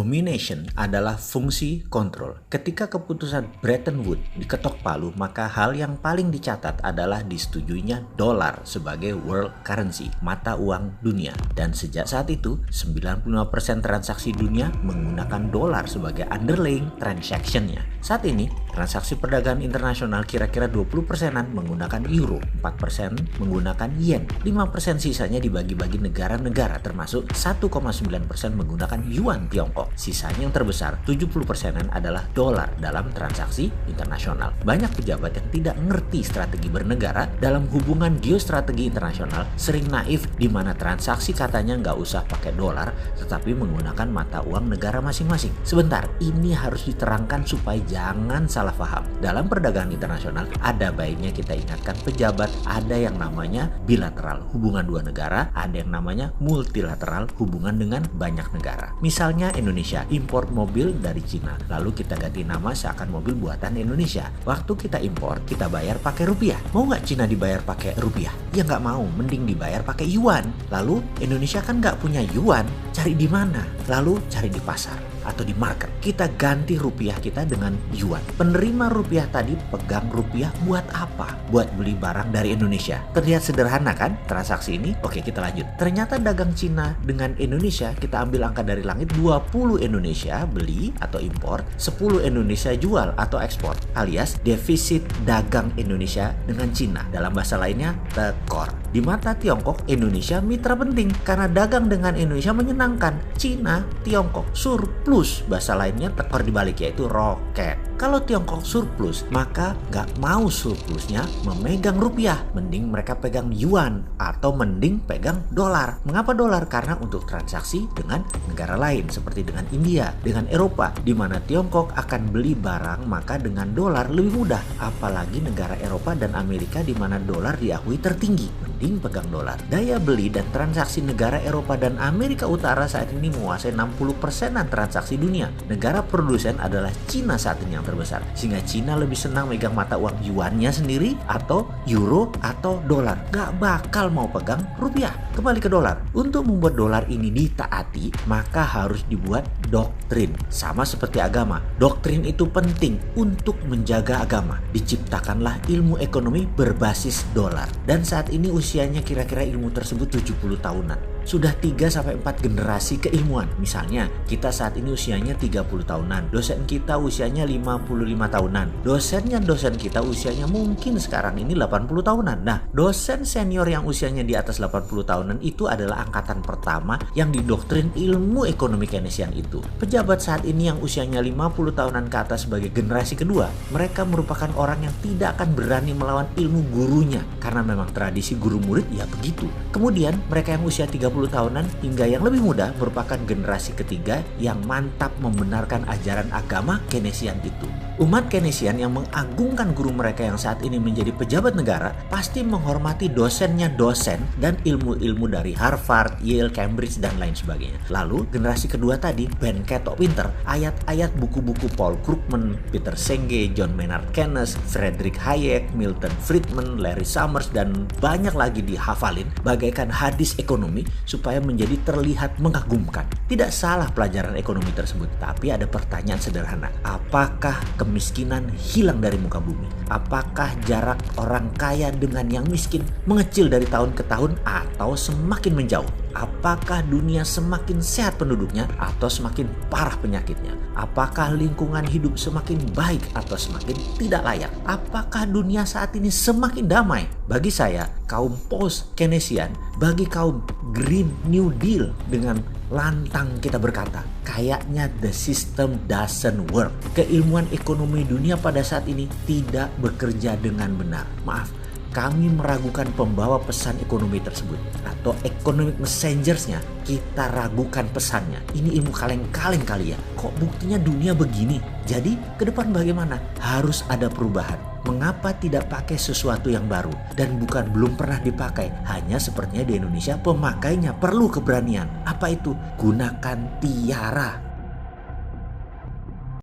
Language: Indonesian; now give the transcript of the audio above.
Domination adalah fungsi kontrol. Ketika keputusan Bretton Woods diketok palu, maka hal yang paling dicatat adalah disetujuinya dolar sebagai world currency, mata uang dunia. Dan sejak saat itu, 95% transaksi dunia menggunakan dolar sebagai underlying transaction-nya. Saat ini, transaksi perdagangan internasional kira-kira 20%-an menggunakan euro, 4% menggunakan yen, 5% sisanya dibagi-bagi negara-negara termasuk 1,9% menggunakan yuan Tiongkok. Sisanya yang terbesar, 70%-an adalah dolar dalam transaksi internasional. Banyak pejabat yang tidak ngerti strategi bernegara dalam hubungan geostrategi internasional sering naif di mana transaksi katanya nggak usah pakai dolar tetapi menggunakan mata uang negara masing-masing. Sebentar, ini harus diterangkan supaya jangan salah paham. Dalam perdagangan internasional ada baiknya kita ingatkan pejabat ada yang namanya bilateral, hubungan dua negara, ada yang namanya multilateral, hubungan dengan banyak negara. Misalnya Indonesia impor mobil dari Cina, lalu kita ganti nama seakan mobil buatan Indonesia. Waktu kita impor, kita bayar pakai rupiah. Mau nggak Cina dibayar pakai rupiah? Ya nggak mau, mending dibayar pakai yuan. Lalu Indonesia kan nggak punya yuan, cari di mana? Lalu cari di pasar atau di market. Kita ganti rupiah kita dengan yuan. Penerima rupiah tadi pegang rupiah buat apa? Buat beli barang dari Indonesia. Terlihat sederhana kan transaksi ini? Oke, kita lanjut. Ternyata dagang Cina dengan Indonesia, kita ambil angka dari langit, 20 Indonesia beli atau impor, 10 Indonesia jual atau ekspor, alias defisit dagang Indonesia dengan Cina. Dalam bahasa lainnya, tekor. Di mata Tiongkok, Indonesia mitra penting karena dagang dengan Indonesia menyenangkan. Cina, Tiongkok surplus, bahasa lainnya tekor dibalik yaitu roket. Kalau Tiongkok surplus, maka nggak mau surplusnya memegang rupiah, mending mereka pegang yuan atau mending pegang dolar. Mengapa dolar? Karena untuk transaksi dengan negara lain seperti dengan India, dengan Eropa, di mana Tiongkok akan beli barang maka dengan dolar lebih mudah. Apalagi negara Eropa dan Amerika di mana dolar diakui tertinggi, mending pegang dolar. Daya beli dan transaksi negara Eropa dan Amerika Utara saat ini menguasai 60%-an transaksi dunia. Negara produsen adalah Cina saat ini yang terbesar, sehingga Cina lebih senang megang mata uang yuannya sendiri atau euro atau dolar. Gak bakal mau pegang rupiah. Kembali ke dolar. Untuk membuat dolar ini ditaati, maka harus dibuat doktrin. Sama seperti agama. Doktrin itu penting untuk menjaga agama. Diciptakanlah ilmu ekonomi berbasis dolar. Dan saat ini usianya kira-kira ilmu tersebut 70 tahunan. Sudah 3-4 generasi keilmuan. Misalnya, kita saat ini usianya 30 tahunan. Dosen kita usianya 55 tahunan. Dosen kita usianya mungkin sekarang ini 80 tahunan. Nah, dosen senior yang usianya di atas 80 tahunan itu adalah angkatan pertama yang didoktrin ilmu ekonomi Keynesian itu. Pejabat saat ini yang usianya 50 tahunan ke atas sebagai generasi kedua, mereka merupakan orang yang tidak akan berani melawan ilmu gurunya. Karena memang tradisi guru murid ya begitu. Kemudian, mereka yang usia 30 tahunan hingga yang lebih muda merupakan generasi ketiga yang mantap membenarkan ajaran agama Keynesian itu. Umat Keynesian yang mengagungkan guru mereka yang saat ini menjadi pejabat negara pasti menghormati dosennya dosen dan ilmu-ilmu dari Harvard, Yale, Cambridge, dan lain sebagainya. Lalu generasi kedua tadi, Ben ketok pinter, ayat-ayat buku-buku Paul Krugman, Peter Senge, John Maynard Keynes, Friedrich Hayek, Milton Friedman, Larry Summers, dan banyak lagi dihafalin bagaikan hadis ekonomi supaya menjadi terlihat mengagumkan. Tidak salah pelajaran ekonomi tersebut, tapi ada pertanyaan sederhana. Apakah kemiskinan hilang dari muka bumi? Apakah jarak orang kaya dengan yang miskin mengecil dari tahun ke tahun atau semakin menjauh? Apakah dunia semakin sehat penduduknya atau semakin parah penyakitnya? Apakah lingkungan hidup semakin baik atau semakin tidak layak? Apakah dunia saat ini semakin damai? Bagi saya, kaum post-Keynesian, bagi kaum Green New Deal, dengan lantang kita berkata, kayaknya the system doesn't work. Keilmuan ekonomi dunia pada saat ini tidak bekerja dengan benar. Maaf, kami meragukan pembawa pesan ekonomi tersebut atau economic messengers-nya. Kita ragukan pesannya. Ini ilmu kaleng-kaleng kali ya. Kok buktinya dunia begini? Jadi ke depan bagaimana? Harus ada perubahan. Mengapa tidak pakai sesuatu yang baru dan bukan belum pernah dipakai? Hanya sepertinya di Indonesia pemakainya perlu keberanian. Apa itu? Gunakan tiara.